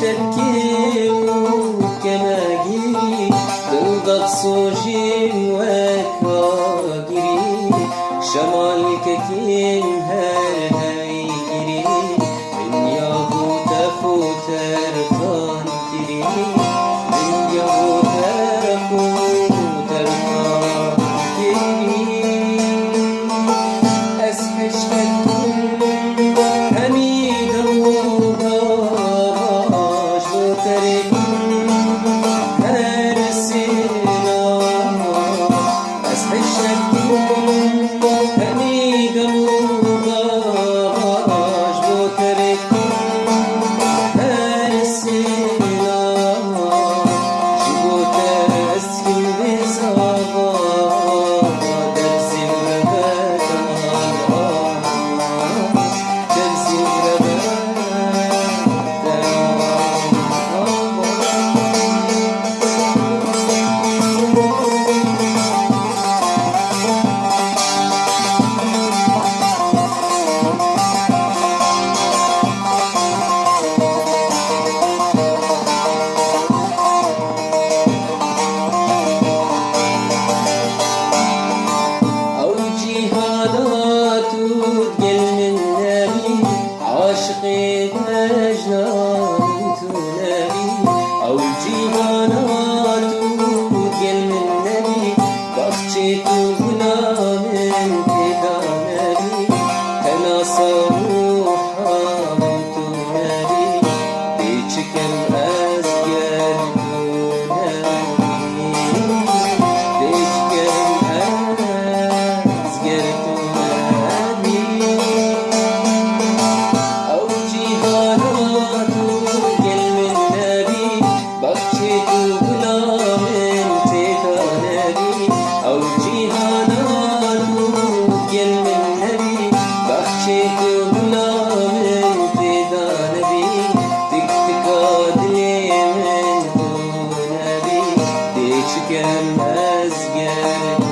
تبكي وكماجي تلقى صوجين وكاجري شمال ككين هر هيجري من يابو تفوتر خانتري من يابو تفوتر خانتري أسحشتك عاشقي مجنون تنادي أو جيرانات وقل من نبي بخشيت غلام تدانبي أنا صروحا تنادي بيشكل أزجر تنادي بيشكل أزجر تنادي Çıkan özgür